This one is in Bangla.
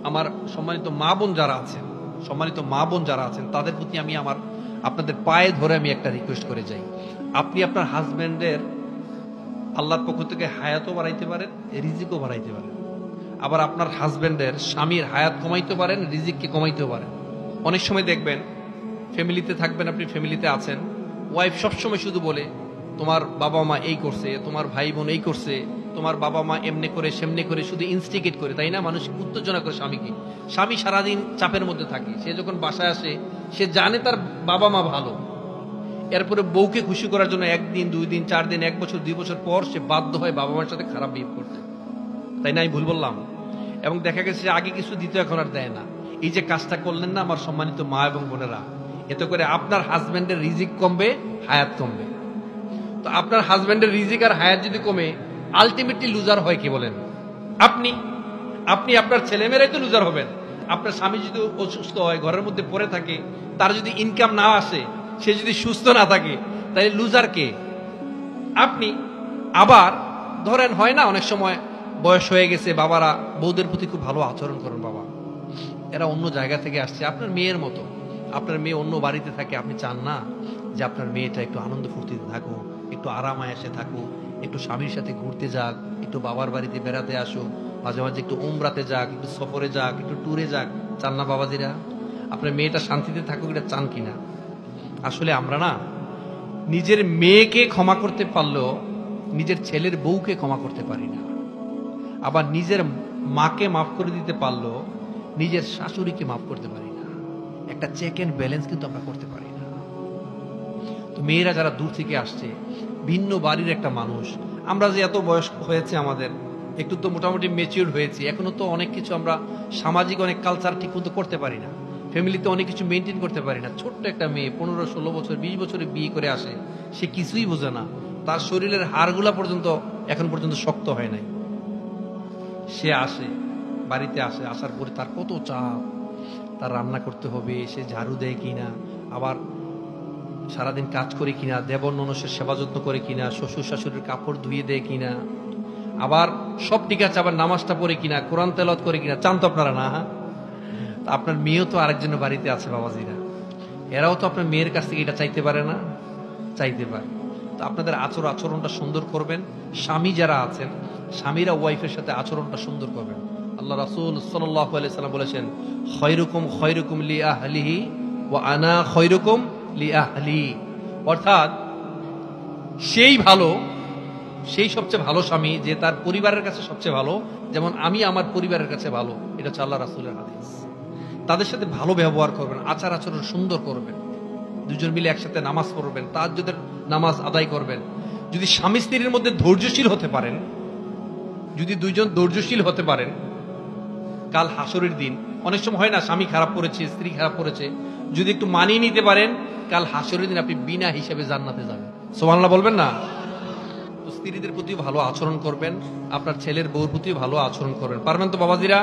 আমার সম্মানিত মা বোন যারা আছেন তাদের প্রতি আমি আপনাদের পায়ে ধরে আমি একটা রিকোয়েস্ট করে যাই। আপনি আপনার হাজবেন্ডের আল্লাহর পক্ষ থেকে হায়াতও বাড়াইতে পারেন, রিজিকও বাড়াইতে পারেন। আবার আপনার হাজবেন্ডের স্বামীর হায়াত কমাইতে পারেন, রিজিককে কমাইতেও পারেন। অনেক সময় দেখবেন ফ্যামিলিতে থাকবেন, আপনি ফ্যামিলিতে আছেন, ওয়াইফ সবসময় শুধু বলে তোমার বাবা মা এই করছে, তোমার ভাই বোন এই করছে, তোমার বাবা মা এমনি করে সেমনি করে, শুধু ইনস্টিগেট করে, তাই না? মানুষ উত্তেজনা করে স্বামীকে। স্বামী সারাদিন চাপের মধ্যে থাকে, সে যখন বাসায় আসে সে জানে তার বাবা মা ভালো, এরপরে বউকে খুশি করার জন্য একদিন, 2 দিন, 4 দিন, 1 বছর, 2 বছর পর সে বাধ্য হয় বাবা মার সাথে খারাপ বিহেভ করতে, তাই না? আমি ভুল বললাম? এবং দেখা গেছে আগে কিছু দিত, এখন আর দেয় না। এই যে কাজটা করলেন না আমার সম্মানিত মা এবং বোনেরা, এতে করে আপনার হাজবেন্ডের রিজিক কমবে, হায়াত কমবে। তো আপনার হাজবেন্ডের রিজিক আর হায়াত যদি কমে, আলটিমেটলি লুজার হয় কি বলেন? আপনি আপনার ছেলেমেয়েরাই তো লুজার হবেন। আপনার স্বামী যদি অসুস্থ হয়, ঘরের মধ্যে পড়ে থাকে, তার যদি ইনকাম না আসে, সে যদি সুস্থ না থাকে, তাহলে লুজার কে? আপনি। আবার ধরেন হয় না অনেক সময় বয়স হয়ে গেছে, বাবারা বউদের প্রতি খুব ভালো আচরণ করেন, বাবা এরা অন্য জায়গা থেকে আসছে, আপনার মেয়ের মতো, আপনার মেয়ে অন্য বাড়িতে থাকে, আপনি চান না যে আপনার মেয়েটা একটু আনন্দ ফুর্তিতে থাকুক, একটু আরাম আয়েশে থাকুক, একটু স্বামীর সাথে ঘুরতে যাক, একটু বাবার বাড়িতে বেড়াতে আসুক, মাঝে মাঝে একটু উমরাতে যাক, একটু সফরে যাক, একটু ট্যুরে যাক, চান না বাবাজিরা? আপনার মেয়েটা শান্তিতে থাকুক, এটা চান কিনা? আসলে আমরা না নিজের মেয়েকে ক্ষমা করতে পারলেও নিজের ছেলের বউকে ক্ষমা করতে পারি না। আবার নিজের মাকে মাফ করে দিতে পারলেও নিজের শাশুড়িকে মাফ করতে পারি না। একটা চেক এন্ড ব্যালেন্স কিন্তু আমরা করতে পারি না। তো মেয়েরা যারা দূর থেকে আসছে, ভিন্ন বাড়ির একটা মানুষ, আমরা যে এত বয়স হয়েছে আমাদের, একটু তো মোটামুটি ম্যাচিউর হয়েছি, এখনো তো অনেক কিছু আমরা সামাজিক অনেক কালচার ঠিক মতো করতে পারি না, ফ্যামিলিতে অনেক কিছু মেনটেন করতে পারি না। ছোট্ট একটা মেয়ে 15-16 বছর 20 বছরে বিয়ে করে আসে, সে কিছুই বোঝে না, তার শরীরের হাড়গুলা পর্যন্ত এখন পর্যন্ত শক্ত হয় নাই। সে আসে, বাড়িতে আসে, আসার পরে তার কত চাপ, তার রান্না করতে হবে, সে ঝাড়ু দেয় কিনা, আবার সারাদিন কাজ করে কিনা, দেবর ননসের সেবা যত্ন করে কিনা, শ্বশুর শাশুড়ির কাপড় ধুয়ে দেয় কিনা, আবার সব ঠিক আছে, আবার নামাজটা পড়ে কিনা, কোরআন তেলাওয়াত করে কিনা, চান তো আপনারা না? আপনার মেয়েও তো আরেকজনের বাড়িতে আছে বাবাজিরা, এরাও তো আপনার মেয়ের কাছ থেকে এটা চাইতে পারে না? চাইতে পারে। তো আপনাদের আচরণটা সুন্দর করবেন। স্বামী যারা আছেন, স্বামীরা ওয়াইফের সাথে আচরণটা সুন্দর করবেন। আল্লাহ রাসূল সাল্লাল্লাহু আলাইহি সাল্লাম বলেছেন, খয়রুকুম লি আহলিহি ওয়া আনা খয়রুকুম লি আহলি। অর্থাৎ সেই সবচেয়ে ভালো স্বামী যে তার পরিবারের কাছে সবচেয়ে ভালো, যেমন আমি আমার পরিবারের কাছে ভালো। এটা হচ্ছে আল্লাহ রাসূলের হাদিস। তাদের সাথে ভালো ব্যবহার করবেন, আচার আচরণ সুন্দর করবেন, দুজন মিলে একসাথে নামাজ পড়বেন, তাহাজ্জুদের নামাজ আদায় করবেন। যদি স্বামী স্ত্রীর মধ্যে ধৈর্যশীল হতে পারেন, যদি দুইজন ধৈর্যশীল হতে পারেন, কাল হাসরের দিন অনেক সময় হয় না, স্বামী খারাপ করেছে, স্ত্রী খারাপ করেছে, যদি একটু মানিয়ে নিতে পারেন, কাল হাসরের দিন আপনি বিনা হিসাবে জান্নাতে যাবেন। সুবহানাল্লাহ বলবেন না? তো স্ত্রীদের প্রতি ভালো আচরণ করবেন, আপনার ছেলের বউর প্রতি ভালো আচরণ করবেন। পারবেন তো বাবাজিরা?